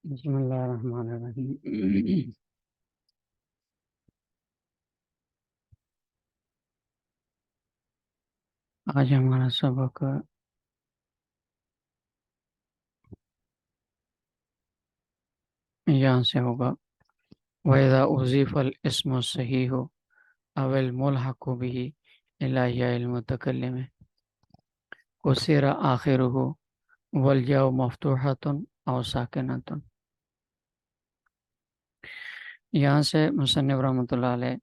بسم اللہ الرحمن الرحیم۔ آج ہمارا سبق یہاں سے ہوگا۔ وَإِذَا أُضِيفَ الْاسْمُ الصَّحِيحُ أَوِ الْمُلْحَقُ بِهِ إِلَى يَاءِ الْمُتَكَلِّمِ كُسِرَ آخِرُهُ وَالْيَاءُ مَفْتُوحَةٌ أَوْ سَاكِنَةٌ۔ یہاں سے مصنف رحمۃ اللہ علیہ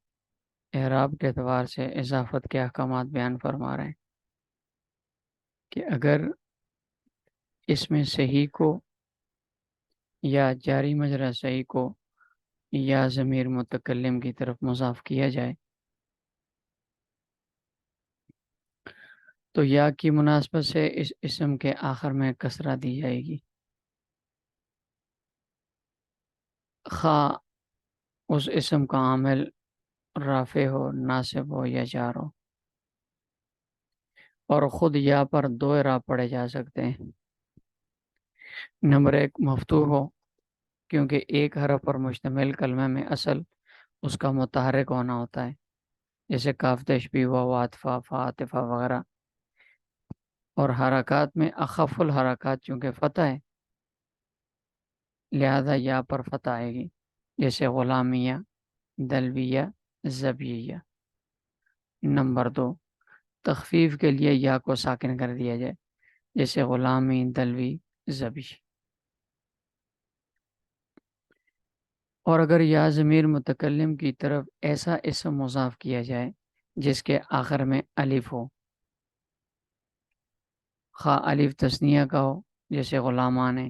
اعراب کے اعتبار سے اضافت کے احکامات بیان فرما رہے ہیں کہ اگر اسم صحیح کو یا جاری مجرا صحیح کو یا ضمیر متکلم کی طرف مضاف کیا جائے تو یا کی مناسبت سے اس اسم کے آخر میں کسرہ دی جائے گی، خواہ اس اسم کا عامل رافع ہو، ناصب ہو یا جار ہو، اور خود یا پر دو اعراب پڑھے جا سکتے ہیں۔ نمبر ایک مفتوح ہو، کیونکہ ایک حرف پر مشتمل کلمہ میں اصل اس کا متحرک ہونا ہوتا ہے، جیسے کاف تشبیہ و عاطفہ فاطفہ وغیرہ، اور حرکات میں اخف الحرکات چونکہ فتح ہے لہذا یا پر فتح آئے گی، جیسے غلامیہ، دلویہ، زبیہ۔ نمبر دو تخفیف کے لیے یا کو ساکن کر دیا جائے، جیسے غلامی، دلوی، زبی۔ اور اگر یا ضمیر متکلم کی طرف ایسا اسم مضاف کیا جائے جس کے آخر میں الف ہو، خواہ الف تثنیہ کا ہو جیسے غلامان ہے،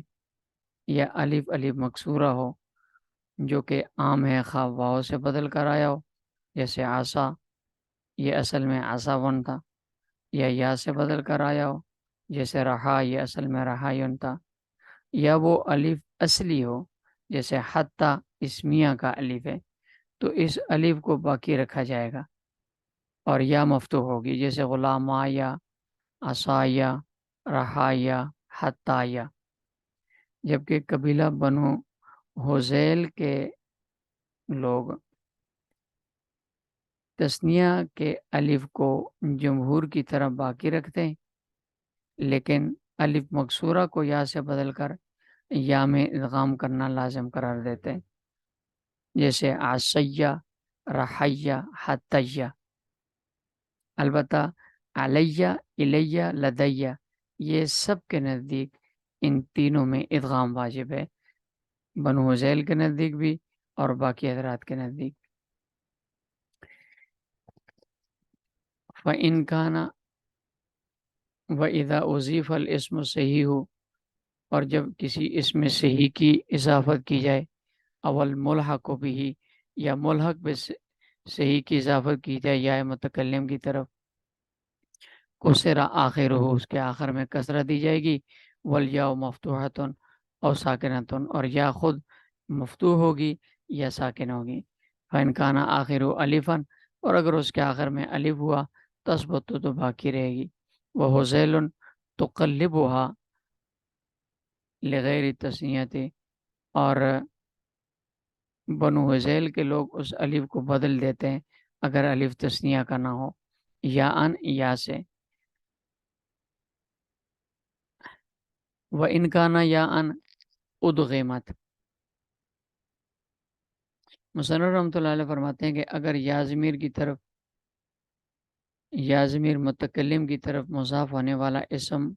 یا الف الف مکسورہ ہو جو کہ عام ہے، خواہ واو سے بدل کر آیا ہو جیسے عصا، یہ اصل میں عصاون تھا، یا سے بدل کر آیا ہو جیسے رہا، یہ اصل میں رہایون تھا، یا وہ الف اصلی ہو جیسے حتی اسمیہ کا الف ہے تو اس الف کو باقی رکھا جائے گا اور یا مفتوح ہوگی، جیسے غلامایا، عصایا، رہایا، حتایا۔ جبکہ قبیلہ بنو حذیل کے لوگ تثنیہ کے الف کو جمہور کی طرح باقی رکھتے ہیں، لیکن الف مکسورہ کو یا سے بدل کر یا میں ادغام کرنا لازم قرار دیتے ہیں، جیسے عصیہ، رحیہ، حتیہ۔ البتہ علیہ، الیہ، لدیہ، یہ سب کے نزدیک ان تینوں میں ادغام واجب ہے، بنو حذیل کے نزدیک بھی اور باقی حضرات کے نزدیک۔ فَإِنْ كَانَ وَإِذَا أُضِيفَ الْاسْمُ صحیح ہو، اور جب کسی اسم صحیح کی اضافت کی جائے، اول ملحق بھی، یا ملحق بھی صحیح کی اضافت کی جائے یا متکلم کی طرف، کسرہ آخر ہو، اس کے آخر میں کسرہ دی جائے گی، والیاء مفتوحۃ اور ساکنۃ، اور یا خود مفتوح ہوگی یا ساکن ہوگی۔ فإن کان آخر الفا، اور اگر اس کے آخر میں الف ہوا تثبت تو باقی رہے گی، وحذیل تقلبها لغیر تثنیت، اور بنو حذیل کے لوگ اس الف کو بدل دیتے ہیں اگر الف تثنیہ کا نہ ہو، یا ان یا سے۔ وَإِنْ كَانَ يَاءً أُدْغِمَتْ، مصنف رحمۃ اللہ علیہ فرماتے ہیں کہ اگر یا ضمیر کی طرف، یا ضمیر متکلم کی طرف مضاف ہونے والا اسم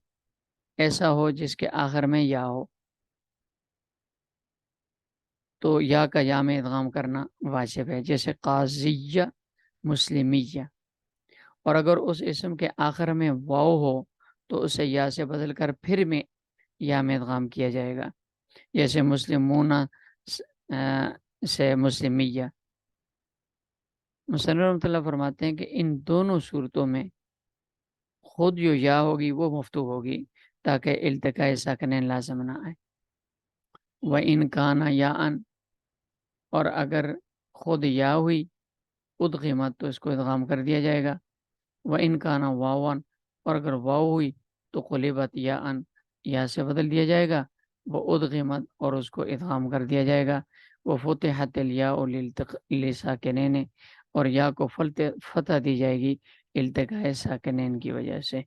ایسا ہو جس کے آخر میں یا ہو تو یا کا یا میں ادغام کرنا واجب ہے، جیسے قاضیہ، مسلمیہ۔ اور اگر اس اسم کے آخر میں واو ہو تو اسے یا سے بدل کر پھر میں یا میں ادغام کیا جائے گا، جیسے مسلمون سے مسلمیہ۔ مصنف رحمۃ اللہ فرماتے ہیں کہ ان دونوں صورتوں میں خود جو یا ہوگی وہ مفتوح ہوگی تاکہ التقاء ساکنین لازم نہ آئے۔ وَإِنْ كَانَ يَاءً، اور اگر خود یا ہوئی ادغمت تو اس کو ادغام کر دیا جائے گا۔ وَإِنْ كَانَ وَاوًا، اور اگر واو ہوئی تو قلبت یاءً، یا سے بدل دیا جائے گا، وہ ادغمت اور اس کو ادغام کر دیا جائے گا، وہ فتحت الیاء لساکنین اور یا کو فتح دی جائے گی التقاء ساکنین کی وجہ سے۔